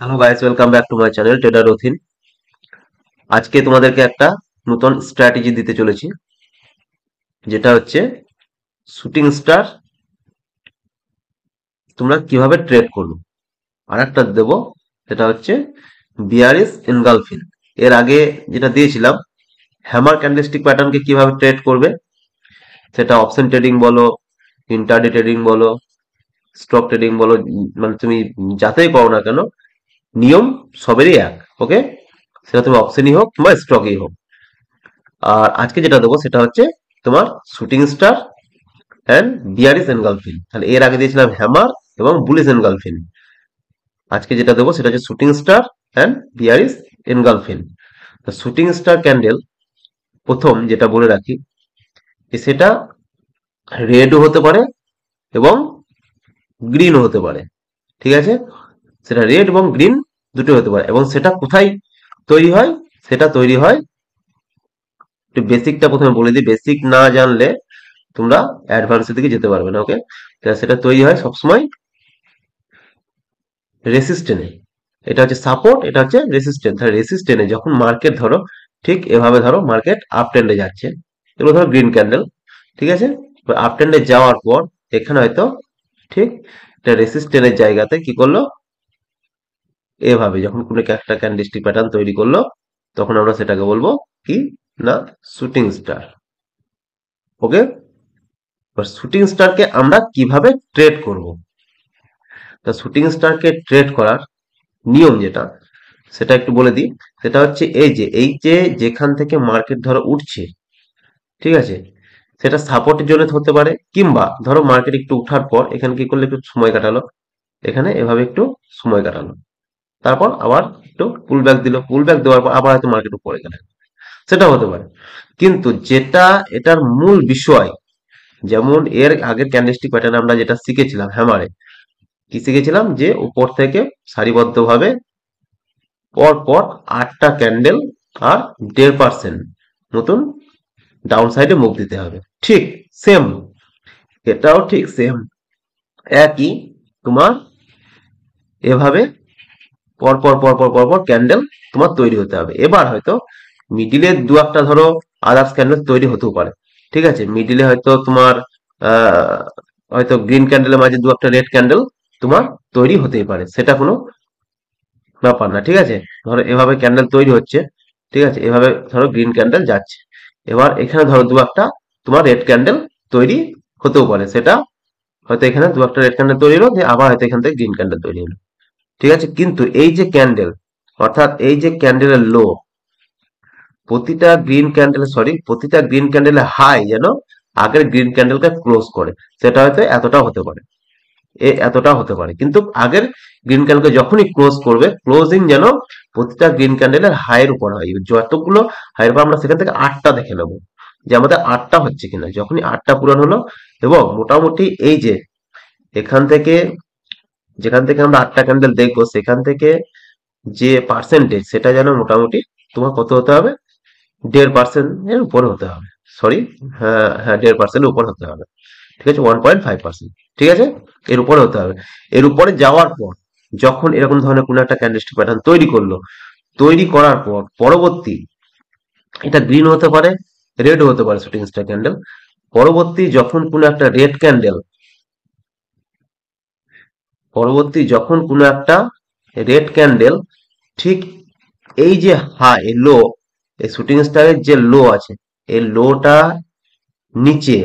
Hello guys, welcome back to my channel trader Rathin. আজকে তোমাদেরকে একটা নতুন স্ট্র্যাটেজি দিতে চলেছি, যেটা হচ্ছে শুটিং স্টার তোমরা কিভাবে ট্রেড করবে। আর একটা দেবো, সেটা হচ্ছে বিয়ারিশ এনগালফিন। এর আগে যেটা দিয়েছিলাম, হ্যামার ক্যান্ডেলস্টিক প্যাটার্নকে কিভাবে ট্রেড করবে, সেটা অপশন ট্রেডিং বলো, ইন্টারডে ট্রেডিং বলো, স্টক ট্রেডিং বলো, মানে তুমি যাতেই করো না কেন, নিয়ম সবেরই এক। ওকে, সেটা তুমি অপশনই হোক বা স্টকই হোক। আর আজকে যেটা দেবো সেটা হচ্ছে তোমার শুটিং স্টার অ্যান্ড বিয়ারিশ এনগালফিন। তাহলে এর আগে দিয়েছিলাম হ্যামার এবং বুলিশ এনগালফিন। আজকে যেটা দেবো সেটা হচ্ছে shooting star and bearish engulfing. Shooting star candle, প্রথম যেটা বলে রাখি, যে সেটা রেডও হতে পারে এবং গ্রিনও হতে পারে। ঠিক আছে, সেটা রেড এবং গ্রিন দুটো হতে পারে। এবং সেটা কোথায় তৈরি হয়, সেটা তৈরি হয়, একটু বেসিকটা প্রথমে বলে দিই, বেসিক না জানলে তোমরা অ্যাডভান্সের দিকে যেতে পারবে না। ওকে, সেটা তৈরি হয় সবসময় রেসিস্টেন্সে। এটা হচ্ছে সাপোর্ট, এটা হচ্ছে রেসিস্টেন্স। তাহলে রেসিস্টেন্সে যখন মার্কেট ধরো, ঠিক এভাবে ধরো মার্কেট আপ ট্রেন্ডে যাচ্ছে, এগুলো ধরো গ্রিন ক্যান্ডেল। ঠিক আছে, আপ ট্রেন্ডে যাওয়ার পর এখানে হয়তো ঠিক এটা রেসিস্টেন্সের জায়গাতে কি করলো, এভাবে যখন কোনো একটা ক্যান্ডেলস্টিক প্যাটার্ন তৈরি করলো, তখন আমরা সেটাকে বলবো কি না, শুটিং স্টার। ওকে, এবার শুটিং স্টারকে আমরা কিভাবে ট্রেড করব। তা শুটিং স্টারকে ট্রেড করার নিয়ম যেটা, সেটা একটু বলে দিই। সেটা হচ্ছে এই যে যেখান থেকে মার্কেট ধরো উঠছে, ঠিক আছে, সেটা সাপোর্টের জন্য হতে পারে, কিংবা ধরো মার্কেট একটু উঠার পর এখানে কি করলে একটু সময় কাটালো, এখানে এভাবে একটু সময় কাটালো, তারপর আবার একটু পুল ব্যাক দিল, পুল ব্যাক দেওয়ার পর আবার হয়তো মার্কেট উপরে গেলে, সেটা হতে পারে। কিন্তু যেটা এটার মূল বিষয়, যেমন এর আগের ক্যান্ডেলস্টিক প্যাটার্ন আমরা যেটা শিখেছিলাম হ্যামারে, কি শিখেছিলাম, যে উপর থেকে সারিবদ্ধভাবে পর পর 8টা ক্যান্ডেল আর 1.5% মতন ডাউন সাইডে মুভ দিতে হবে। ঠিক সেম, এটাও ঠিক সেম একই, তোমার এভাবে পর পর পর পর পর পর ক্যান্ডেল তোমার তৈরি হতে হবে। এবার হয়তো মিডিলে দু একটা ধরো আদার্স ক্যান্ডেল তৈরি হতেও পারে। ঠিক আছে, মিডিলে হয়তো তোমার আহ হয়তো গ্রিন ক্যান্ডেলের মাঝে দু একটা রেড ক্যান্ডেল তোমার তৈরি হতেই পারে, সেটা কোনো ব্যাপার না। ঠিক আছে, ধরো এভাবে ক্যান্ডেল তৈরি হচ্ছে, ঠিক আছে, এভাবে ধরো গ্রিন ক্যান্ডেল যাচ্ছে, এবার এখানে ধরো দু একটা তোমার রেড ক্যান্ডেল তৈরি হতেও পারে, সেটা হয়তো এখানে দু একটা রেড ক্যান্ডেল তৈরি হলো, দিয়ে আবার হয়তো এখান থেকে গ্রিন ক্যান্ডেল তৈরি হলো। ঠিক আছে, কিন্তু এই যে ক্যান্ডেল, অর্থাৎ এই যে ক্যান্ডেলের লো, প্রতিটা গ্রিন ক্যান্ডেলের হাই যেন আগের গ্রিন ক্যান্ডেলকে ক্লোজ করে, সেটা হয়তো এতটা হতে পারে, এতটা হতে পারে। কিন্তু আগের গ্রিন ক্যান্ডেলকে যখনই ক্লোজ করবে, ক্লোজিং যেন প্রতিটা গ্রিন ক্যান্ডেলের হাইয়ের উপর হয়। যতগুলো হাইয়ের উপর আমরা সেখান থেকে 8টা দেখে নেবো, যে আমাদের 8টা হচ্ছে কিনা। যখনই 8টা পূরণ হলো, এবং মোটামুটি এই যে এখান থেকে, যেখান থেকে আমরা 8টা ক্যান্ডেল দেখবো, সেখান থেকে যে পার্সেন্টেজ, সেটা যেন মোটামুটি তোমার কত হতে হবে, 1.5% এর উপরে হতে হবে। সরি, হ্যাঁ হ্যাঁ, 1.5%-এর উপর হতে হবে। ঠিক আছে, 1.5%। ঠিক আছে, এর উপরে হতে হবে। এর উপরে যাওয়ার পর যখন এরকম ধরনের কোনো একটা ক্যান্ডেলস্টিক প্যাটার্ন তৈরি করলো, তৈরি করার পর পরবর্তী, এটা গ্রিন হতে পারে, রেডও হতে পারে শুটিং স্টার ক্যান্ডেল, পরবর্তী যখন কোনো একটা রেড ক্যান্ডেল, পরবর্তী যখন কোনো একটা রেড ক্যান্ডেল ঠিক এই যে হাই লো, এই শুটিং স্টারের যে লো আছে, এই লোটা নিচে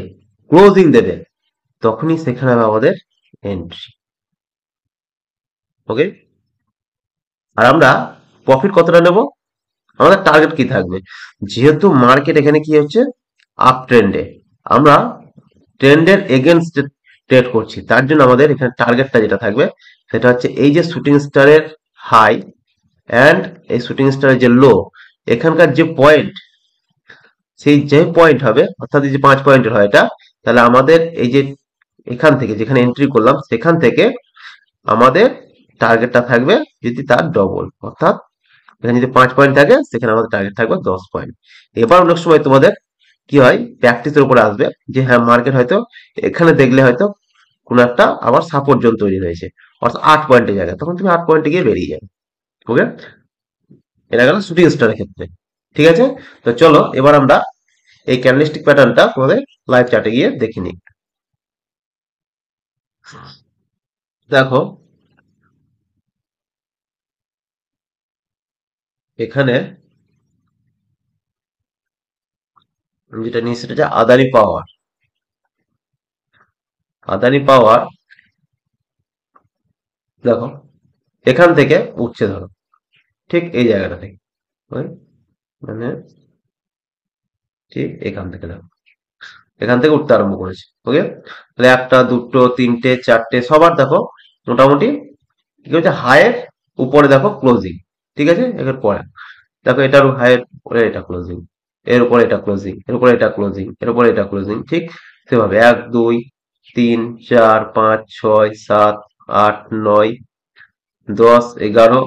ক্লোজিং দেবে, তখনই সেখানে হবে আমাদের এন্ট্রি। ওকে, আর আমরা প্রফিট কতটা নেব, আমাদের টার্গেট কি থাকবে, যেহেতু মার্কেট এখানে কি হচ্ছে, আপ ট্রেন্ডে, আমরা ট্রেন্ডের এগেনস্ট ট্রেড করছি, তার জন্য আমাদের এখানে টার্গেটটা যেটা থাকবে, সেটা হচ্ছে এই যে শুটিং স্টারের হাই অ্যান্ড এই শুটিং স্টারের যে লো, এখানকার যে পয়েন্ট, সেই যে পয়েন্ট হবে, অর্থাৎ এই যে 5 পয়েন্টের হয় এটা, তাহলে আমাদের এই যে এখান থেকে যেখানে এন্ট্রি করলাম, সেখান থেকে আমাদের টার্গেটটা থাকবে যদি তার ডবল, অর্থাৎ এখানে যদি 5 পয়েন্ট থাকে, সেখানে আমাদের টার্গেট থাকবে 10 পয়েন্ট। এবার অনেক সময় তোমাদের কি হয়, প্র্যাকটিসের উপরে আসবে, যে হ্যাঁ মার্কেট হয়তো এখানে দেখলে হয়তো কোন একটা আবার সাপোর্ট জোন তৈরি হয়েছে, অর্থাৎ 8 পয়েন্টের জায়গায়, তখন তুমি 8 পয়েন্টে গিয়ে বেরিয়ে যাবে। ওকে, এটা গেল শুটিং স্টারের ক্ষেত্রে। ঠিক আছে, তো চলো এবার আমরা এই ক্যান্ডেলস্টিক প্যাটার্নটা তোমাদের লাইভ চার্টে গিয়ে দেখে নিই। দেখো এখানে আমি যেটা নিই সেটা হচ্ছে আদানি পাওয়ার। আদানি পাওয়ার দেখো এখান থেকে উঠছে ধরো, ঠিক এই জায়গাটা থেকে, ওই মানে ঠিক এখান থেকে দেখো, এখান থেকে উঠতে আরম্ভ করেছে। ওকে, তাহলে একটা দুটো তিনটে চারটে সবার দেখো মোটামুটি কি হচ্ছে, হায়ের উপরে দেখো ক্লোজিং। ঠিক আছে, এর পরে দেখো এটার হায়ের পরে এটা ক্লোজিং, এর উপরে এটা ক্লোজিং, এর উপরে এটা ক্লোজিং, এর উপরে এটা ক্লোজিং, ঠিক সেভাবে 1 2 3 4 5 6 7 8 9 10 11,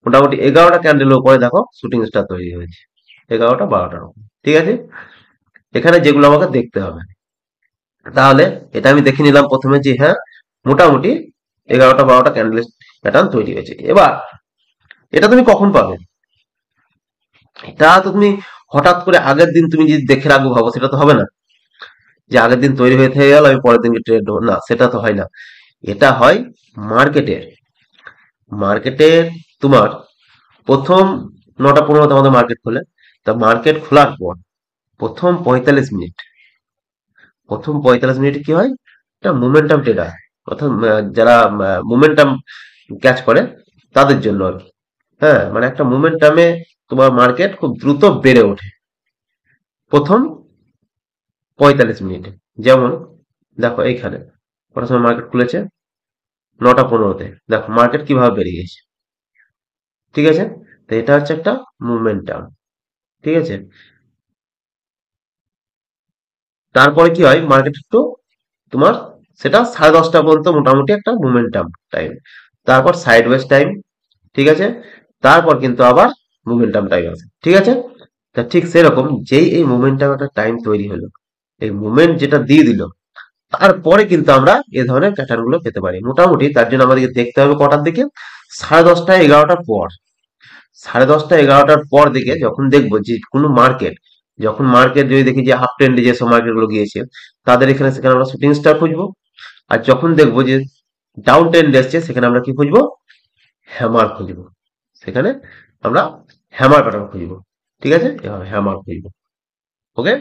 মোটামুটি 11টা ক্যান্ডেলের উপরে দেখো শুটিং স্টার তৈরি হয়েছে, 11টা 12টার উপর। ঠিক আছে, এখানে যেগুলো আমাকে দেখতে হবে, তাহলে এটা আমি দেখে নিলাম প্রথমে যে হ্যাঁ মোটামুটি 11টা 12টা ক্যান্ডেল প্যাটার্ন তৈরি হয়েছে। এবার এটা তুমি কখন পাবে? এটা তো তুমি হঠাৎ করে আগের দিন তুমি যদি দেখে রাখবো ভাবো, সেটা তো হবে না। যে আগের দিন তৈরি হয়ে থেকে গেল আমি পরের দিনকে ট্রেড নেবো, না সেটা তো হয় না। এটা হয় মার্কেটের, মার্কেটের তোমার প্রথম 9টা 15 আমাদের মার্কেট খোলে। তা মার্কেট খোলার পর প্রথম 45 মিনিট, প্রথম 45 মিনিটে কি হয়, এটা মোমেন্টাম ট্রেডার অর্থাৎ যারা মোমেন্টাম ক্যাচ করে তাদের জন্য আর কি। হ্যাঁ, মানে একটা মোমেন্টামে তোমার মার্কেট খুব দ্রুত বেড়ে ওঠে প্রথম 45 মিনিটে। যেমন দেখো এইখানে কটার সময় মার্কেট খুলেছে, 9টা 15-তে, দেখো মার্কেট কিভাবে বেড়ে গেছে। ঠিক আছে, তো এটা হচ্ছে একটা মোমেন্টাম। ঠিক আছে, তারপরে কি হয়, মার্কেট একটু তোমার সেটা 10:30টা পর্যন্ত মোটামুটি একটা মোমেন্টাম টাইম, তারপর সাইডওয়েজ টাইম। ঠিক আছে, তারপর কিন্তু আবার মোমেন্টাম টাইম আছে। ঠিক আছে, তা ঠিক সেরকম যেই এই মোমেন্টাম একটা টাইম তৈরি হলো, এই মোমেন্ট যেটা দিয়ে দিল, তারপরে কিন্তু আমরা এ ধরনের প্যাটার্ন গুলো পেতে পারি। মোটামুটি তার জন্য আমাদেরকে দেখতে হবে কটার দিকে, 10:30 11টার পর। 10:30 11টার পর দিকে যখন দেখবো যে কোনো মার্কেট, যখন মার্কেট যদি দেখি যে হাফ ট্রেন্ডে যেসব মার্কেট গুলো গিয়েছে তাদের এখানে সেখানে আমরা শুটিং স্টার খুঁজবো। আর যখন দেখবো যে ডাউন ট্রেন্ড এসছে সেখানে আমরা কি খুঁজবো, হ্যামার খুঁজবো। সেখানে আমরা হ্যামার প্যাটার্ন খুঁজবো। ঠিক আছে, এভাবে হ্যামার খুঁজবো। ওকে,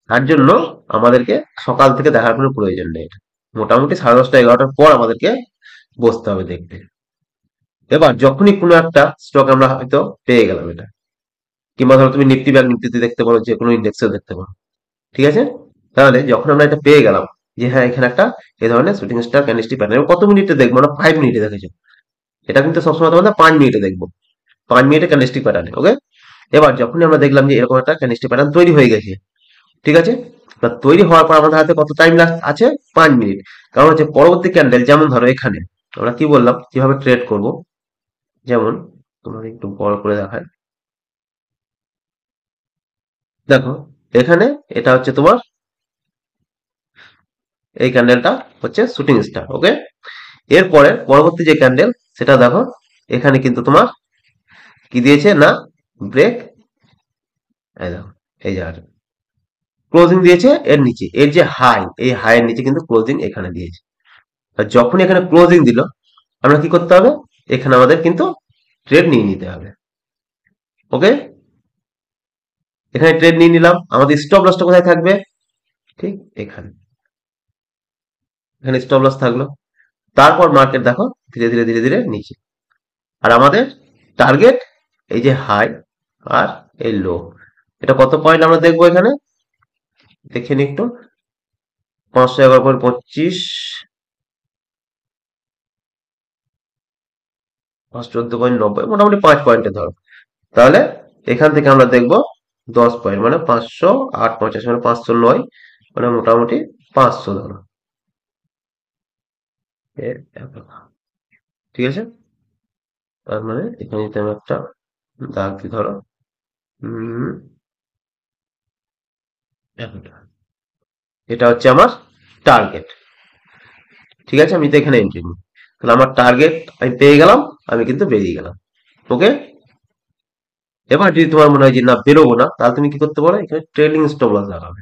তার জন্য আমাদেরকে সকাল থেকে দেখার কোনো প্রয়োজন নেই। মোটামুটি 10:30 11টার পর আমাদেরকে বসতে হবে দেখতে। এবার যখনই কোনো একটা স্টক আমরা হয়তো পেয়ে গেলাম এটা, কিংবা ধরো তুমি নিফটি ব্যাংক নিফটিতে দেখতে পারো, যে কোনো ইন্ডেক্সে দেখতে পারো। ঠিক আছে, তাহলে যখন আমরা এটা পেয়ে গেলাম যে হ্যাঁ এখানে একটা এই ধরনের শুটিং স্টার ক্যান্ডেলস্টিক প্যাটার্ন, কত মিনিটে দেখবো না, 5 মিনিটে দেখেছো। এটা কিন্তু সবসময় তোমাদের 5 মিনিটে দেখবো, 5 মিনিটে ক্যান্ডেলস্টিক প্যাটার্নে। ওকে, এবার যখনই আমরা দেখলাম যে এরকম একটা ক্যান্ডেলস্টিক প্যাটার্ন তৈরি হয়ে গেছে, ঠিক আছে, এবার তৈরি হওয়ার পর আমাদের হাতে কত টাইম আছে, 5 মিনিট। কারণ হচ্ছে পরবর্তী ক্যান্ডেল, যেমন ধরো এখানে আমরা কি বললাম কিভাবে ট্রেড করব, যেমন তোমার একটু বড় করে দেখায়। দেখো এখানে এটা হচ্ছে তোমার এই ক্যান্ডেলটা হচ্ছে শুটিং স্টার। ওকে, এরপরে পরবর্তী যে ক্যান্ডেল সেটা দেখো, এখানে কিন্তু তোমার কি দিয়েছে না, ব্রেক, এই দেখো এই জায়গাটা ক্লোজিং দিয়েছে এর নিচে, এর যে হাই, এই হাইয়ের নিচে কিন্তু ক্লোজিং এখানে দিয়েছে। আর যখন এখানে ক্লোজিং দিল আমরা কি করতে হবে, এখানে আমাদের কিন্তু ট্রেড নিয়ে নিতে হবে। ওকে, এখানে ট্রেড নিয়ে নিলাম, আমাদের স্টপ লসটা কোথায় থাকবে, ঠিক এখানে, এখানে স্টপ লস থাকলো। তারপর মার্কেট দেখো ধীরে ধীরে ধীরে ধীরে নিচে, আর আমাদের টার্গেট এই যে হাই আর এই লো, এটা কত পয়েন্ট আমরা দেখবো এখানে, দেখে নি একটু, 511.25, 514.90, মোটামুটি 5 পয়েন্টে ধরো। তাহলে এখান থেকে আমরা দেখবো 10 পয়েন্ট, মানে 508.85, মানে 509, মানে মোটামুটি 500 ধরো। ঠিক আছে, তার মানে এখানে যদি আমি একটা দাগ দিই ধরো, উম, এতটা। এটা হচ্ছে আমার টার্গেট। ঠিক আছে, আমি তো এখানে এন্ট্রি নিই। তাহলে আমার টার্গেট আমি পেয়ে গেলাম, আমি কিন্তু বেরিয়ে গেলাম। ওকে। এবার যদি তোমার মনে হয় যে না বেরোবো না, তাহলে তুমি কি করতে পারো, এখানে ট্রেলিং স্টপ লস লাগাবে।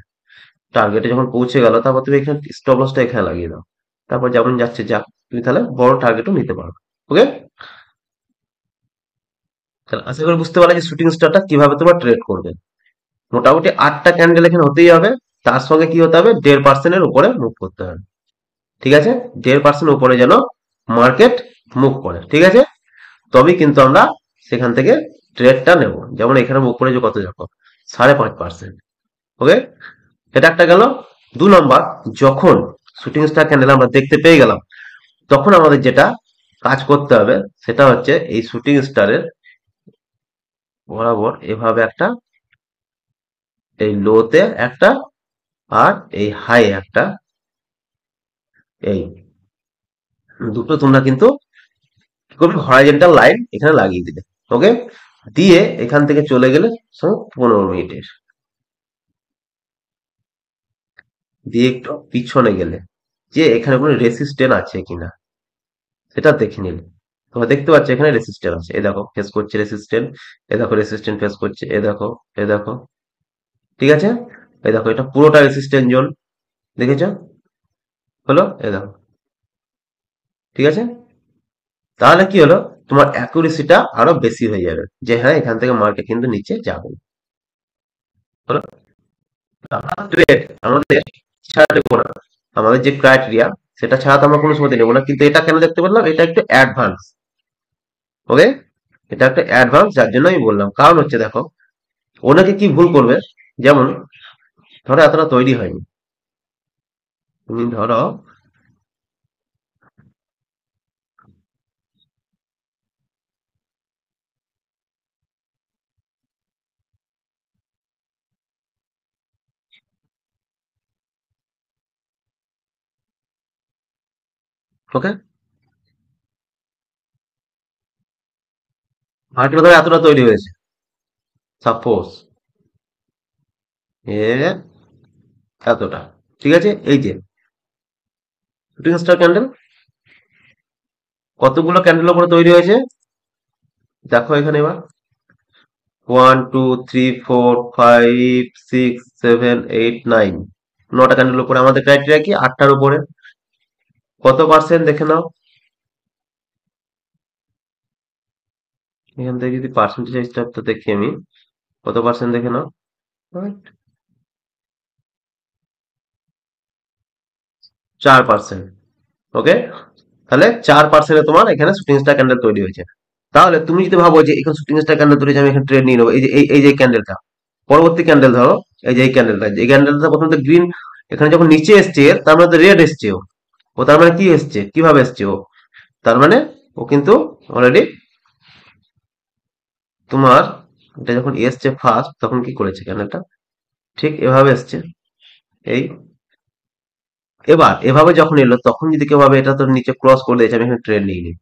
টার্গেটে যখন পৌঁছে গেল তারপর তুমি এখানে স্টপ লসটা এখানে লাগিয়ে দাও। তারপর যেমন যাচ্ছে যাক, তুমি তাহলে বড় টার্গেটও নিতে পারো। ওকে। তাহলে আশা করি বুঝতে পারলে যে শুটিং স্টারটা কিভাবে তোমার ট্রেড করবে। মোটামুটি 8টা ক্যান্ডেল এখানে হতেই হবে। তার সঙ্গে কি হতে হবে, 1.5% উপরে মুভ করতে হবে। ঠিক আছে, 1.5% উপরে যেন মার্কেট মুভ করে, ঠিক আছে, তবেই কিন্তু আমরা সেখান থেকে ট্রেডটা নেব। যেমন এখানে মুভ করে যে কত যাবো, 5.5%। ওকে। এটা একটা গেল। 2 নম্বর, যখন শুটিং স্টার ক্যান্ডেল আমরা দেখতে পেয়ে গেলাম, তখন আমাদের যেটা কাজ করতে হবে সেটা হচ্ছে এই শুটিং স্টারের বরাবর এভাবে একটা, এই লোতে একটা, আর এই হাই একটা, এই দুটো তোমরা কিন্তু কি করবে, হরাইজন্টাল লাইন এখানে লাগিয়ে দিলে। ওকে। দিয়ে এখান থেকে চলে গেলে 15 মিনিটের, দিয়ে একটু পিছনে গেলে যে এখানে কোনো রেসিস্টেন্ট আছে কিনা সেটা দেখে নিলে। তোমরা দেখতে পাচ্ছ এখানে রেসিস্টেন্ট আছে, এ দেখো ফেস করছে রেসিস্টেন্ট, এ দেখো রেসিস্টেন্ট ফেস করছে, এ দেখো, এ দেখো, ঠিক আছে, এ দেখো এটা পুরোটা রেসিস্টেন্ট জোন, দেখেছো, হলো, এ দেখো, ঠিক আছে। তাহলে কি হলো, তোমার অ্যাকুরেসিটা আরো বেশি হয়ে যাবে যে হ্যাঁ এখান থেকে মার্কেট কিন্তু নিচে যাবে। হলো। ট্রেড আমাদের ছাড়া দেবো না, আমাদের যে ক্রাইটেরিয়া সেটা ছাড়া তো আমরা কোনো সময় নেবো না। কিন্তু এটা কেন দেখতে পেলাম, এটা একটু অ্যাডভান্স। ওকে। এটা একটা অ্যাডভান্স, যার জন্য আমি বললাম, কারণ হচ্ছে দেখো অনেকে কি ভুল করবে, যেমন ধরো এতটা তৈরি হয়নি, তুমি ধরো, ওকে, মার্কেট ধরো এতটা তৈরি হয়েছে, সাপোজ এ এতটা, ঠিক আছে, এই যে শুটিং স্টার ক্যান্ডেল কতগুলো ক্যান্ডেল উপরে তৈরি হয়েছে, দেখো এখানে এবার 1 2 3 4 5 6 7 8 9, 9টা ক্যান্ডেল উপরে। আমাদের ক্রাইটেরিয়া কি 8টার উপরে, কত পার্সেন্ট দেখে নাও। এখান থেকে যদি পার্সেন্টেজ তো দেখি আমি, কত পার্সেন্ট দেখে নাও, 4%। ওকে। তাহলে 4%-এ তোমার এখানে শুটিং স্টার ক্যান্ডেল তৈরি হয়েছে। তাহলে তুমি যদি ভাবো যে এখানে শুটিং স্টার ক্যান্ডেল তৈরি হয়েছে, আমি এখানে ট্রেড নিয়ে নেবো, এই যে ক্যান্ডেলটা, পরবর্তী ক্যান্ডেল ধরো, এই যে এই ক্যান্ডেলটা, এই ক্যান্ডেলটা প্রথমত গ্রিন, এখানে যখন নিচে এসছে তার মানে রেড এসছে, ও ও তার মানে কি এসছে, কিভাবে এসছে ও, তার মানে ও কিন্তু অলরেডি তোমার, এটা যখন এসছে ফার্স্ট তখন কি করেছে ক্যান্ডেলটা, ঠিক এভাবে এসছে, এই, এবার এভাবে যখন এলো তখন যদি কেউ ভাবে এটা তো নিচে ক্রস করে দিয়েছে, আমি এখানে ট্রেড নিয়ে নিই,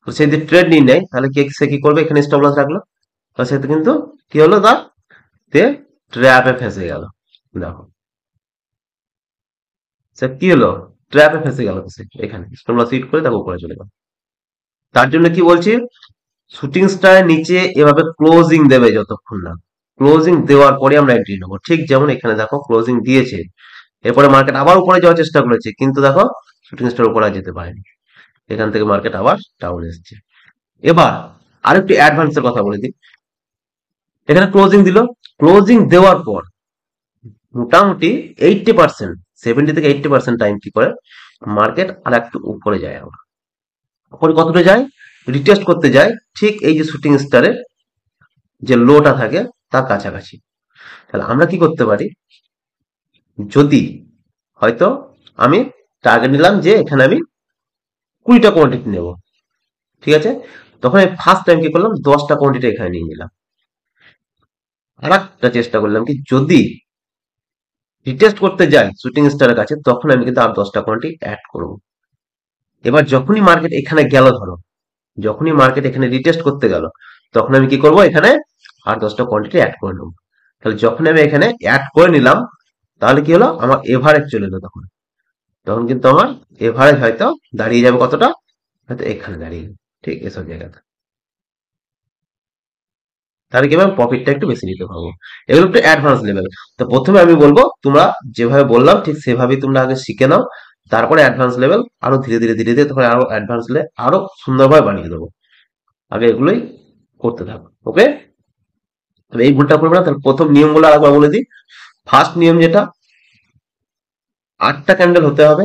তো সে যদি ট্রেড নিয়ে নেয় তাহলে সে কি করবে, এখানে স্টপ লস রাখলো, তো সে তো কিন্তু কি হলো, তার তে ট্র্যাপে ফেসে গেল। দেখো সে কি হলো, ট্র্যাপে ফেসে গেল, তো সে এখানে স্টপ লস হিট করে তাকে উপরে চলে গেল। তার জন্য কি বলছি, শুটিং স্টার নিচে এভাবে ক্লোজিং দেবে, যতক্ষণ না ক্লোজিং দেওয়ার পরে আমরা এন্ট্রি নেবো। ঠিক যেমন এখানে দেখো ক্লোজিং দিয়েছে, এরপরে মার্কেট আবার উপরে যাওয়ার চেষ্টা করেছে, কিন্তু দেখো শুটিং স্টার উপরে আর যেতে পারেনি, এখান থেকে মার্কেট আবার ডাউন এসছে। এবার আরেকটু অ্যাডভান্সের কথা বলে দিই, এখানে ক্লোজিং দিল, ক্লোজিং দেওয়ার পর মোটামুটি 80%, 70 থেকে 80% টাইম কি করে মার্কেট আর একটু উপরে যায়, আবার উপরে কতটা যায়, রিটেস্ট করতে যায় ঠিক এই যে শুটিং স্টারের যে লোটা থাকে তার কাছাকাছি। তাহলে আমরা কি করতে পারি, যদি হয়তো আমি টার্গেট নিলাম যে এখানে আমি 20টা কোয়ান্টিটি নেব, ঠিক আছে, তখন আমি ফার্স্ট টাইম কি করলাম, 10টা কোয়ান্টিটি এখানে নিয়ে নিলাম। আর একটা চেষ্টা করলাম কি, যদি রিটেস্ট করতে যাই শুটিং স্টারের কাছে, তখন আমি কিন্তু আর 10টা কোয়ান্টিটি অ্যাড করবো। এবার যখনই মার্কেট এখানে গেল, ধরো যখনই মার্কেট এখানে রিটেস্ট করতে গেল, তখন আমি কি করব, এখানে আর 10টা কোয়ান্টিটি অ্যাড করে নেবো। তাহলে যখন আমি এখানে অ্যাড করে নিলাম, তাহলে কি হলো, আমার এভারেজ চলে এলো, তখন তখন কিন্তু আমার এভারেজ হয়তো দাঁড়িয়ে যাবে কতটা, হয়তো এখানে দাঁড়িয়ে ঠিক এসব জায়গাতে, তাহলে কি হবে, প্রফিটটা একটু বেশি নিতে পারবো। এগুলো একটু অ্যাডভান্স লেভেল। তো প্রথমে আমি বলবো তোমরা যেভাবে বললাম ঠিক সেভাবেই তোমরা আগে শিখে নাও, তারপরে অ্যাডভান্স লেভেল আরো ধীরে ধীরে ধীরে ধীরে তোমার আরো অ্যাডভান্স লেভেল আরো সুন্দরভাবে বানিয়ে দেবো। আগে এগুলোই করতে থাকো, ওকে? তবে এই ভুলটা করবে না। তাহলে প্রথম নিয়মগুলো আরেকবার বলে দিই। ফার্স্ট নিয়ম যেটা, 8টা ক্যান্ডেল হতে হবে,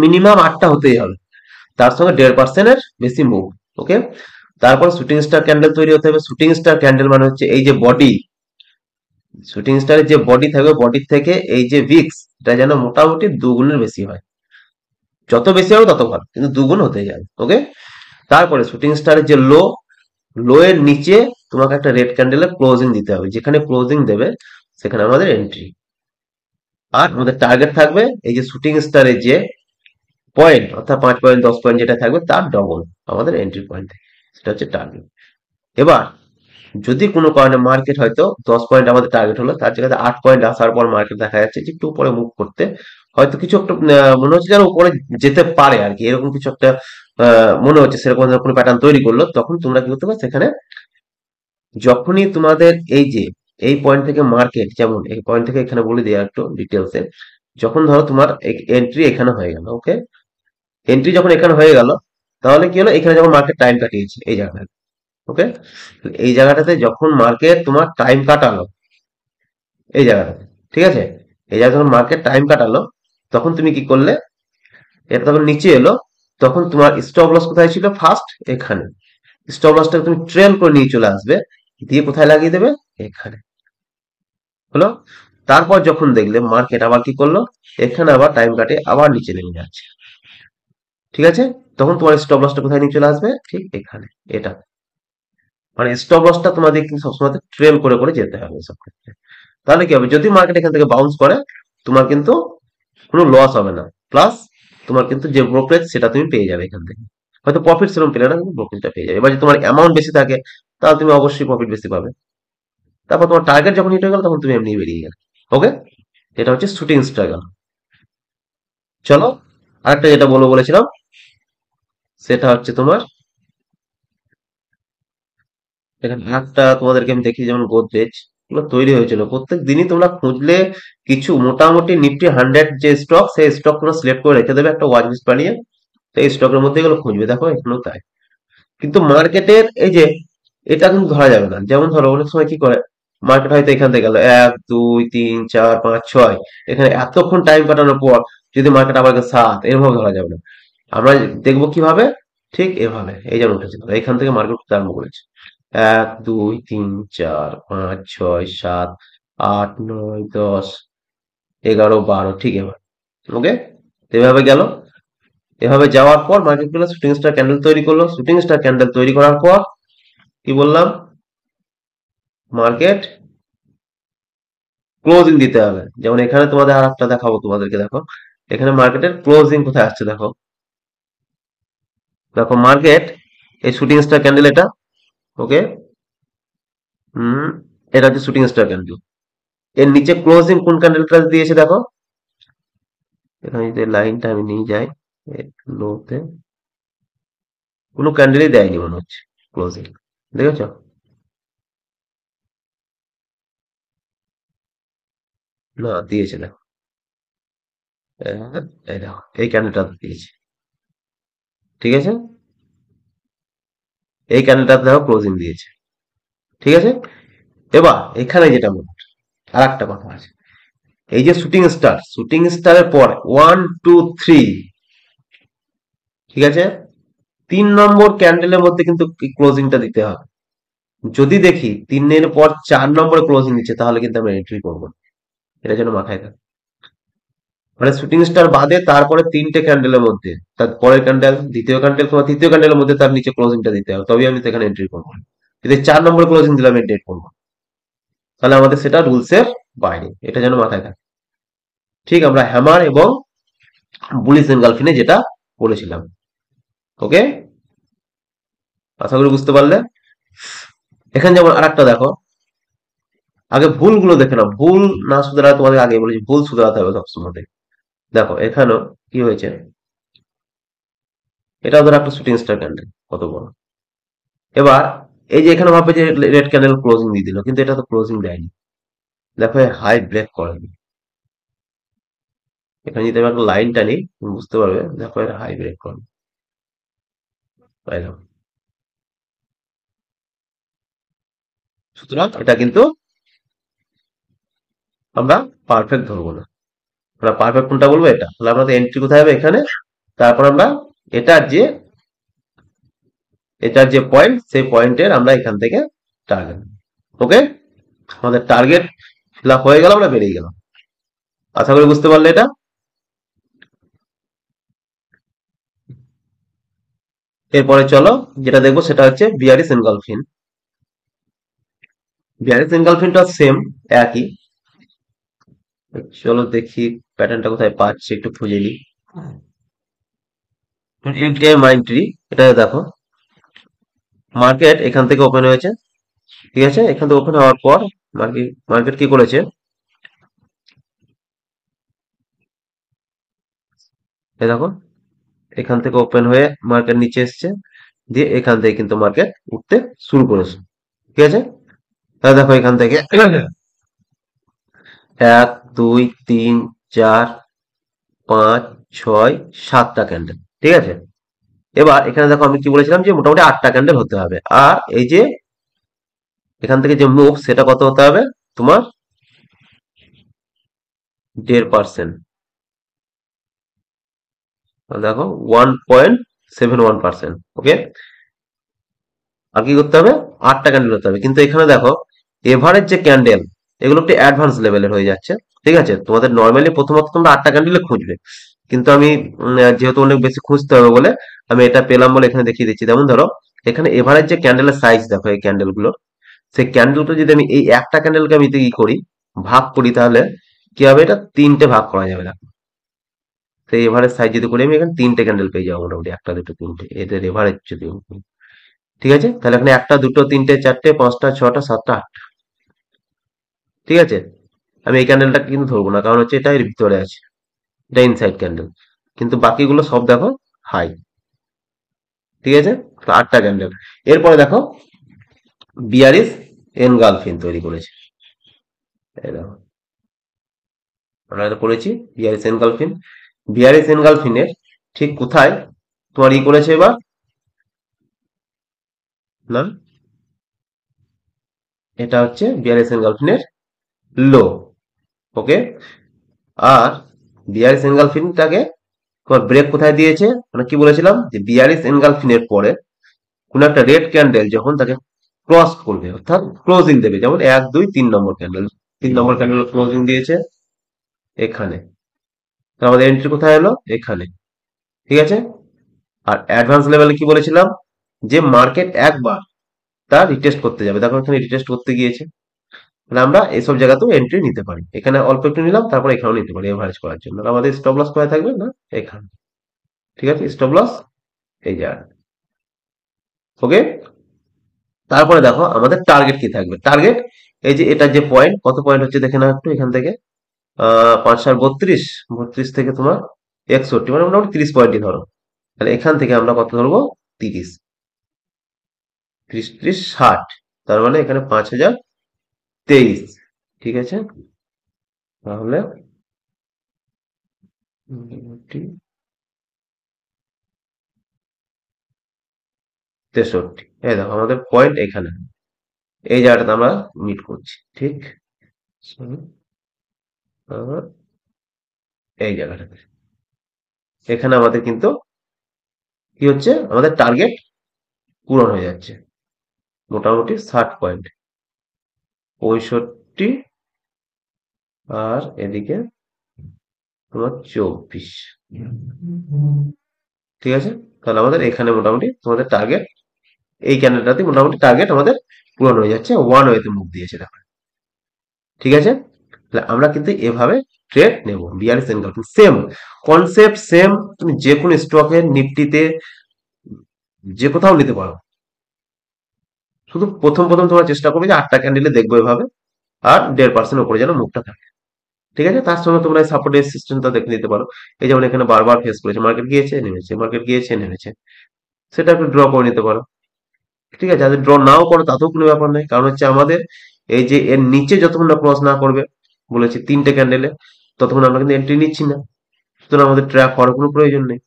মিনিমাম 8টা হতেই হবে, তার সঙ্গে 1.5% এর বেশি মুভ, ওকে? তারপর শুটিং স্টার ক্যান্ডেল তৈরি হতে হবে। শুটিং স্টার ক্যান্ডেল মানে হচ্ছে এই যে বডি, শুটিং স্টারের যে বডি থাকবে, বডির থেকে এই যে ভিক্স, এটা যেন মোটামুটি দুগুণের বেশি হয়। যত বেশি হবে তত ভালো, কিন্তু দুগুণ হতে যাবে, ওকে? তারপরে শুটিং স্টারের যে লো, লো এর নিচে তোমাকে একটা রেড ক্যান্ডেলের ক্লোজিং দিতে হবে, যেখানে ক্লোজিং দেবে সেখানে আমাদের এন্ট্রি। আর আমাদের টার্গেট থাকবে এই যে শুটিং স্টারের যে পয়েন্ট, অর্থাৎ 5 পয়েন্ট 10 পয়েন্ট যেটা থাকবে তার ডবল আমাদের এন্ট্রি পয়েন্ট থেকে, সেটা হচ্ছে টার্গেট। এবার যদি কোনো কারণে মার্কেট হয়তো 10 পয়েন্ট আমাদের টার্গেট হলো, তার জায়গায় 8 পয়েন্ট আসার পর মার্কেট দেখা যাচ্ছে যে একটু উপরে মুভ করতে, হয়তো কিছু একটা মনে হচ্ছে যেন উপরে যেতে পারে আর কি, এরকম কিছু একটা মনে হচ্ছে, সেরকম কোনো প্যাটার্ন তৈরি করলো, তখন তোমরা কি করতে পারো সেখানে, যখনই তোমাদের এই যে এই পয়েন্ট থেকে মার্কেট, যেমন এই পয়েন্ট থেকে এখানে বলে দিই একটু ডিটেলসে, যখন ধরো তোমার এন্ট্রি এখানে হয়ে গেল, ওকে? এন্ট্রি যখন এখানে হয়ে গেল, তাহলে কি হলো, এখানে যখন মার্কেট টাইম কাটিয়েছে এই জায়গাটা, ওকে? এই জায়গাটাতে যখন মার্কেট তোমার টাইম কাটালো, এই জায়গাটাতে, ঠিক আছে, এই জায়গায় যখন মার্কেট টাইম কাটালো, তখন তুমি কি করলে, এটা তখন নিচে এলো, তখন তোমার স্টপ লস কোথায় ছিল, ফার্স্ট এখানে। স্টপ লসটাকে তুমি ট্রেল করে নিয়ে চলে আসবে, দিয়ে কোথায় লাগিয়ে দেবে, এখানে, হলো? তারপর যখন দেখলে মার্কেট আবার কি করলো, এখানে আবার টাইম কাটে আবার নিচে নেমে যাচ্ছে, ঠিক আছে, তখন তোমার স্টপ লসটা কোথায় নিয়ে চলে আসবে, ঠিক এখানে, এটা। মানে স্টপ লসটা তোমাদের কিন্তু সবসময় ট্রেল করে করে যেতে হবে সব ক্ষেত্রে। তাহলে কি হবে, যদি মার্কেট এখান থেকে বাউন্স করে, তোমার কিন্তু কোনো লস হবে না, প্লাস তোমার কিন্তু যে ব্রোকারেজ সেটা তুমি পেয়ে যাবে এখান থেকে। হয়তো প্রফিট সেরকম পেলে না, কিন্তু ব্রোকারেজটা পেয়ে যাবে। এবার যদি তোমার অ্যামাউন্ট বেশি থাকে, তাহলে তুমি অবশ্যই প্রফিট বেশি পাবে। তারপর তোমার টার্গেট যখন হিট হয়ে গেল, তখন তুমি এমনি বেরিয়ে গেলে, ওকে? এটা হচ্ছে শুটিং স্ট্রাগল। চলো, আরেকটা যেটা বলবো বলেছিলাম, সেটা হচ্ছে তোমার, এখানে একটা তোমাদেরকে আমি দেখি, যেমন গোদরেজ এগুলো তৈরি হয়েছিল, প্রত্যেক দিনই তোমরা খুঁজলে কিছু মোটামুটি নিফটি 100 যে স্টক, সেই স্টক তোমরা সিলেক্ট করে রেখে দেবে একটা ওয়াচ লিস্ট বানিয়ে, সেই স্টকের মধ্যে এগুলো খুঁজবে, দেখো এখানেও তাই। কিন্তু মার্কেটের এই যে এটা কিন্তু ধরা যাবে না। যেমন ধরো অনেক সময় কি করে, মার্কেট হয়তো এখান থেকে গেল 1 2 3 4 5 6, এখানে এতক্ষণ টাইম কাটানোর পর যদি মার্কেট আবার 7, এরকম ধরা যাবে না। আমরা দেখবো কিভাবে, ঠিক এভাবে, এই যেমন উঠেছিল এখান থেকে মার্কেট উঠতে আরম্ভ করেছে, 1 2 3 4 5 6 7 8 9 10 11 12, ঠিক এবার, ওকে? এভাবে গেল, এভাবে যাওয়ার পর মার্কেট গুলো শুটিং স্টার ক্যান্ডেল তৈরি করলো। শুটিং স্টার ক্যান্ডেল তৈরি করার পর কি বললাম, মার্কেট ক্লোজিং দিতে হবে। যেমন এখানে তোমাদের আর একটা দেখাবো তোমাদেরকে, দেখো এখানে মার্কেটের ক্লোজিং কোথায় আসছে, দেখো দেখো মার্কেট, এই শুটিং স্টার ক্যান্ডেল এটা, ওকে? হুম, এটা হচ্ছে শুটিং স্টার ক্যান্ডেল। এর নিচে ক্লোজিং কোন ক্যান্ডেলটা দিয়েছে দেখো, এখানে যদি লাইনটা আমি নিয়ে যাই লোতে, কোনো ক্যান্ডেলই দেয়নি মনে হচ্ছে ক্লোজিং, দেখেছো? না, দিয়েছে দেখো, এই দেখো এই ক্যান্ডেলটা দিয়েছে, ঠিক আছে, এই ক্যান্ডেলটা দেখো ক্লোজিং দিয়েছে, ঠিক আছে। এবার এখানে যেটা মনে আর একটা কথা আছে, এই যে শুটিং স্টার, শুটিং স্টারের পর 1 2 3, ঠিক আছে, 3 নম্বর ক্যান্ডেলের মধ্যে কিন্তু ক্লোজিংটা দিতে হবে। যদি দেখি 3-এর পর 4 নম্বরে ক্লোজিং দিচ্ছে, তাহলে কিন্তু আমরা এন্ট্রি করবো না। এটা যেন মাথায় থাকে। মানে শুটিং স্টার বাদে তারপরে 3টে ক্যান্ডেলের মধ্যে, তার পরের ক্যান্ডেল, দ্বিতীয় ক্যান্ডেল, তোমার তৃতীয় ক্যান্ডেলের মধ্যে তার নিচে ক্লোজিংটা দিতে হবে, তবেই আমি সেখানে এন্ট্রি করবো। যদি 4 নম্বরে ক্লোজিং দিলাম, এন্ট্রি করবো, তাহলে আমাদের সেটা রুলসের বাইরে, এটা যেন মাথায় থাকে। ঠিক আমরা হ্যামার এবং বুলিশ এনগালফিনে যেটা বলেছিলাম, ওকে? আশা করি বুঝতে পারলে। এখানে যেমন আরেকটা দেখো, আগে ভুলগুলো দেখে নাও, ভুল না শুধরাতে, তোমাদের আগে বলেছি ভুল শুধরাতে হবে সবসময়। দেখো এখানেও কি হয়েছে, এটাও ধরো একটা শুটিং স্টার ক্যান্ডেল, কত বড়। এবার এই যে এখানে ভাববে যে রেড ক্যান্ডেল ক্লোজিং দিয়ে দিল, কিন্তু এটা তো ক্লোজিং দেয়নি। দেখো হাই ব্রেক করেনি। এখানে যদি আমি একটা লাইন টানি তুমি বুঝতে পারবে, দেখো এটা হাই ব্রেক করে, পাইলাম। সুতরাং এটা কিন্তু আমরা পারফেক্ট ধরবো না। আমরা পারফেক্ট কোনটা বলবো, এটা। তাহলে আমাদের এন্ট্রি কোথায় হবে, এখানে। তারপর আমরা এটার যে এটার যে পয়েন্ট, সেই পয়েন্টের আমরা এখান থেকে টার্গেট। ওকে, আমাদের টার্গেট ফিল আপ হয়ে গেল, আমরা বেরিয়ে গেলাম। আশা করি বুঝতে পারলে এটা। এরপরে চলো, যেটা দেখবো সেটা হচ্ছে বিয়ারিশ এনগালফিন। বিয়ারিশ এনগালফিনটা সেম, একই। চলো দেখি প্যাটার্নটা কোথায় পাচ্ছি, একটু খুঁজে নিই। এন্ট্রি, এটা দেখো, মার্কেট এখান থেকে ওপেন হয়েছে, ঠিক আছে। এখান থেকে ওপেন হওয়ার পর মার্কেট মার্কেট কি করেছে, এই দেখো, এখান থেকে ওপেন হয়ে মার্কেট নিচে এসছে, দিয়ে এখান থেকে কিন্তু মার্কেট উঠতে শুরু করেছে, ঠিক আছে। তাহলে দেখো এখান থেকে 1 2 3 4 5 6 7টা ক্যান্ডেল, ঠিক আছে। এবার এখানে দেখো আমি কি বলেছিলাম, যে মোটামুটি 8টা ক্যান্ডেল হতে হবে। আর এই যে এখান থেকে যে মুভ, সেটা কত হতে হবে তোমার, 1.5%। দেখো 1.71%। ওকে, আর কি করতে হবে, 8টা ক্যান্ডেল হতে হবে। কিন্তু এখানে দেখো এভারেজ যে ক্যান্ডেল, এগুলো একটু অ্যাডভান্স লেভেলের হয়ে যাচ্ছে, ঠিক আছে। তোমাদের নর্মালি প্রথমত তোমরা 8টা ক্যান্ডেলে খুঁজবে, কিন্তু আমি যেহেতু অনেক বেশি খুঁজতে হবে বলে আমি এটা পেলাম বলে এখানে দেখিয়ে দিচ্ছি। যেমন ধরো এখানে এভারেজ যে ক্যান্ডেলের সাইজ দেখো, এই ক্যান্ডেল গুলো, সেই ক্যান্ডেলটা যদি আমি এই একটা ক্যান্ডেলকে আমি কি করি, ভাগ করি, তাহলে কি হবে, এটা 3টে ভাগ করা যাবে। দেখো সেই এভারেজ সাইজ যদি করি, আমি এখানে 3টে ক্যান্ডেল পেয়ে যাবো মোটামুটি, একটা দুটো তিনটে, এদের এভারেজ যদি আমি করি। ঠিক আছে, তাহলে এখানে একটা দুটো তিনটে চারটে পাঁচটা ছটা সাতটা আটটা, ঠিক আছে। আমি এই ক্যান্ডেলটা কিন্তু ধরবো না, কারণ হচ্ছে এটা এর ভিতরে আছে, এটা ইনসাইড ক্যান্ডেল। কিন্তু বাকিগুলো সব দেখো হাই, ঠিক আছে। তো 8টা ক্যান্ডেল। এরপরে দেখো বিয়ারিশ এনগালফিন তৈরি করেছে, এই দেখো, আমরা এটা করেছি বিয়ারিশ এনগালফিন। বিয়ারিশ এনগালফিনের ঠিক কোথায় তোমার করেছে এবার, না, এটা হচ্ছে বিয়ারিশ এনগালফিনের লো। ওকে, আর বিয়ারিশ এনগালফিনটাকে তোমার ব্রেক কোথায় দিয়েছে, মানে কি বলেছিলাম, যে বিয়ারিশ এনগালফিনের পরে কোন একটা রেড ক্যান্ডেল যখন তাকে ক্রস করবে, অর্থাৎ ক্লোজিং দেবে, যেমন 1 2 3 নম্বর ক্যান্ডেল, 3 নম্বর ক্যান্ডেল ক্লোজিং দিয়েছে এখানে, তো আমাদের এন্ট্রি কোথায় হলো, এখানে, ঠিক আছে। আর অ্যাডভান্স লেভেলে কি বলেছিলাম, যে মার্কেট একবার তার রিটেস্ট করতে যাবে, দেখো এখানে রিটেস্ট করতে গিয়েছে। মানে আমরা এইসব জায়গাতেও এন্ট্রি নিতে পারি, এখানে অল্প একটু নিলাম, তারপর এখানেও নিতে পারি এভারেজ করার জন্য। আর আমাদের স্টপ লস কোথায় থাকবে, না এখানে, ঠিক আছে, স্টপ লস এই জায়গায়। ওকে, তারপরে দেখো আমাদের টার্গেট কি থাকবে, টার্গেট এই যে এটা যে পয়েন্ট, কত পয়েন্ট হচ্ছে দেখে নাও একটু, এখান থেকে 5 4 32, 32 থেকে তোমার 61, মানে মোটামুটি 30 পয়েন্টই ধরো। তাহলে এখান থেকে আমরা কত ধরবো, 30, 30 30 60, তার মানে এখানে 5023, ঠিক আছে। তাহলে মোটামুটি 63, এই দেখো আমাদের পয়েন্ট এখানে, এই জায়গাটাতে আমরা মিট করছি, ঠিক। হুম, আবার এই জায়গাটাতে, এখানে আমাদের কিন্তু কি হচ্ছে, আমাদের টার্গেট পূরণ হয়ে যাচ্ছে, মোটামুটি 60 পয়েন্ট, 65, আর এদিকে তোমার 24, ঠিক আছে। তাহলে আমাদের এখানে মোটামুটি তোমাদের টার্গেট, এই ক্যান্ডেলটাতে মোটামুটি টার্গেট আমাদের পূরণ হয়ে যাচ্ছে, ওয়ান ওয়েতে মুভ দিয়েছে দেখো, ঠিক আছে। তাহলে আমরা কিন্তু এভাবে ট্রেড নেব, বিয়ারিশ এনগালফিন সেম কনসেপ্ট, সেম। তুমি যে কোনো স্টকে, নিফটিতে, যে কোথাও নিতে পারো। শুধু প্রথম প্রথম তোমরা চেষ্টা করবে যে 8টা ক্যান্ডেলে দেখবো এভাবে, আর 1.5% উপরে যেন মুখটা থাকে। ঠিক আছে, তার সঙ্গে তোমরা সাপোর্ট রেজিস্ট্যান্সটা দেখে নিতে পারো। এই যেমন এখানে বারবার ফেস করেছে, মার্কেট গিয়েছে নেমেছে, মার্কেট গিয়েছে নেমেছে, সেটা একটু ড্র করে নিতে পারো। ঠিক আছে, যদি ড্র নাও করো তাতেও কোনো ব্যাপার নেই, কারণ হচ্ছে আমাদের এই যে এর নিচে যতক্ষণ না ক্রস না করবে, বলেছি 3টে ক্যান্ডেলে, ততক্ষণ আমরা কিন্তু এন্ট্রি নিচ্ছি না। সুতরাং আমাদের ট্র্যাপ হওয়ার কোনো প্রয়োজন নেই।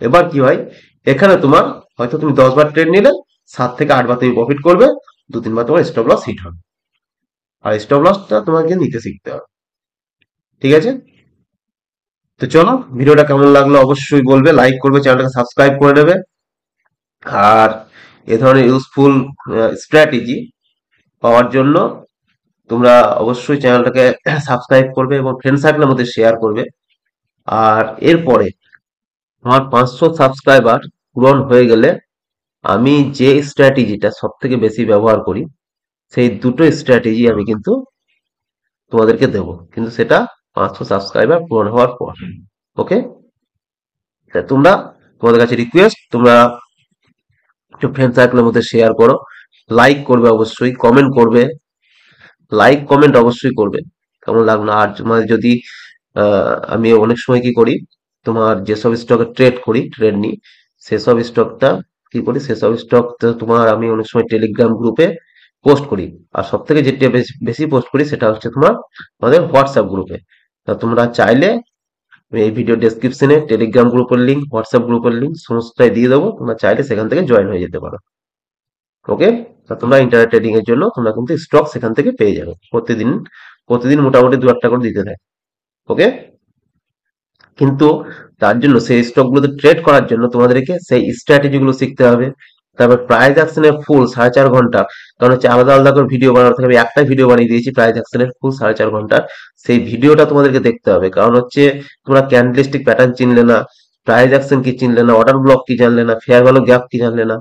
এবার কি হয়, এখানে তোমার হয়তো তুমি 10 বার ট্রেড নিলে 7 থেকে 8 বার তুমি প্রফিট করবে, 2-3 বার তোমার স্টপ লস হিট হবে। আর স্টপ লসটা তোমাকে নিতে শিখতে হবে। ঠিক আছে, তো চলো, ভিডিওটা কেমন লাগলো অবশ্যই বলবে, লাইক করবে, চ্যানেলটাকে সাবস্ক্রাইব করে নেবে। আর এ ধরনের ইউজফুল স্ট্র্যাটেজি পাওয়ার জন্য তোমরা অবশ্যই চ্যানেলটাকে সাবস্ক্রাইব করবে এবং ফ্রেন্ড সার্কেলের মধ্যে শেয়ার করবে। আর এরপরে আমার 500 সাবস্ক্রাইবার পূরণ হয়ে গেলে আমি যে স্ট্র্যাটেজিটা সব থেকে বেশি ব্যবহার করি, সেই দুটো স্ট্র্যাটেজি আমি কিন্তু তোমাদেরকে দেবো, কিন্তু সেটা 500 সাবস্ক্রাইবার পূরণ হওয়ার পর। ওকে, তোমরা, তোমাদের কাছে রিকোয়েস্ট, তোমরা একটু ফ্রেন্ড সার্কেলের মধ্যে শেয়ার করো, লাইক করবে অবশ্যই, কমেন্ট করবে, লাইক কমেন্ট অবশ্যই করবে কেমন লাগলো। আর তোমার যদি আমি অনেক সময় কি করি, তোমার যেসব স্টকে ট্রেড করি, ট্রেড নিই, সেসব স্টকটা কি করি, সেসব স্টক তোমার আমি অনেক সময় টেলিগ্রাম গ্রুপে পোস্ট করি। আর সব থেকে যেটা বেশি পোস্ট করি সেটা হচ্ছে তোমার আমাদের হোয়াটসঅ্যাপ গ্রুপে। তা তোমরা চাইলে আমি এই ভিডিও ডেসক্রিপশনে টেলিগ্রাম গ্রুপের লিঙ্ক, হোয়াটসঅ্যাপ গ্রুপের লিঙ্ক সমস্তটাই দিয়ে দেবো, তোমরা চাইলে সেখান থেকে জয়েন হয়ে যেতে পারো। ওকে, তা তোমরা ইন্টারনেট ট্রেডিং এর জন্য তোমরা কিন্তু স্টক সেখান থেকে পেয়ে যাবে প্রতিদিন, প্রতিদিন মোটামুটি 2-1টা করে দিতে থাকে। ওকে, কিন্তু তার জন্য সেই স্টক গুলোতে ট্রেড করার জন্য তোমাদেরকে সেই স্ট্র্যাটেজি গুলো শিখতে হবে। তারপর প্রাইস অ্যাকশনের ফুল 4.5 ঘন্টা, কারণ হচ্ছে আলাদা আলাদা করে ভিডিও বানানো থাকে, আমি একটা ভিডিও বানিয়ে দিয়েছি প্রাইস অ্যাকশনের ফুল 4.5 ঘন্টার। সেই ভিডিওটা তোমাদেরকে দেখতে হবে, কারণ হচ্ছে তোমরা ক্যান্ডেলস্টিক প্যাটার্ন চিনলে না, প্রাইস অ্যাকশন কি চিনলে না, অর্ডার ব্লক কি জানলে না, ফেয়ার ভ্যালু গ্যাপ কি জানলে না,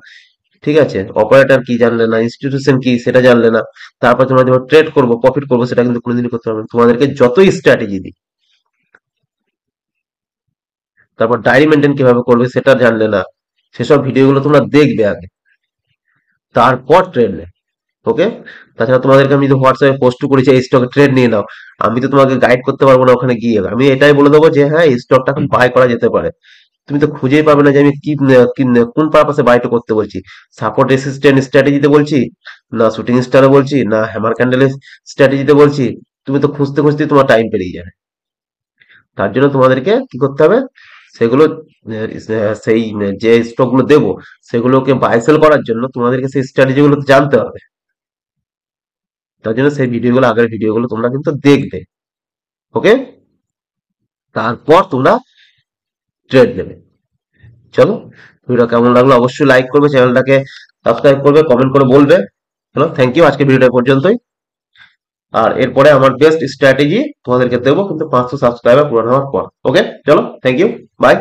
ঠিক আছে, অপারেটর কি জানলে না, ইনস্টিটিউশন কি সেটা জানলে না, তারপর তোমরা যখন ট্রেড করবো, প্রফিট করবো, সেটা কিন্তু কোনোদিনই করতে পারবে না। তোমাদেরকে যতই স্ট্র্যাটেজি দিই, তারপর ডায়েরি মেনটেন কিভাবে করবে সেটা জানলে না, সেসব ভিডিওগুলো তোমরা দেখবে আগে, তারপর ট্রেড নেবে। ওকে, তাছাড়া তোমাদেরকে আমি যদি হোয়াটসঅ্যাপে পোস্ট করেছি এই স্টকে ট্রেড নিয়ে নাও, আমি তো তোমাকে গাইড করতে পারবো না ওখানে গিয়ে। আমি এটাই বলে দেবো যে হ্যাঁ, এই স্টকটা এখন বাই করা যেতে পারে। তুমি তো খুঁজেই পাবে না যে আমি কোন পারপাসে বাইটা করতে বলছি, সাপোর্ট রেসিস্ট্যান্ট স্ট্র্যাটেজিতে বলছি, না শুটিং স্টারে বলছি, না হ্যামার ক্যান্ডেলের স্ট্র্যাটেজিতে বলছি। তুমি তো খুঁজতে খুঁজতে তোমার টাইম পেরিয়ে যাবে। তার জন্য তোমাদেরকে কি করতে হবে, সেগুলো সেই যে স্টক গুলো দেবো, সেগুলোকে বাই সেল করার জন্য তোমাদেরকে সেই স্ট্র্যাটেজি গুলো জানতে হবে। তার জন্য সেই ভিডিওগুলো, আগের ভিডিওগুলো তোমরা কিন্তু দেখবে। ওকে, তারপর তোমরা ট্রেড নেবে। চলো, ভিডিও কেমন লাগলো অবশ্যই লাইক করবে, চ্যানেলটাকে সাবস্ক্রাইব করবে, কমেন্ট করে বলবে। চলো, থ্যাংক ইউ, আজকে ভিডিওটা পর্যন্তই। আর এরপরে আমার বেস্ট স্ট্র্যাটেজি তোমাদেরকে দেবো, কিন্তু 500 সাবস্ক্রাইবার পূরণ হওয়ার পর। ওকে, চলো, থ্যাংক ইউ, বাই।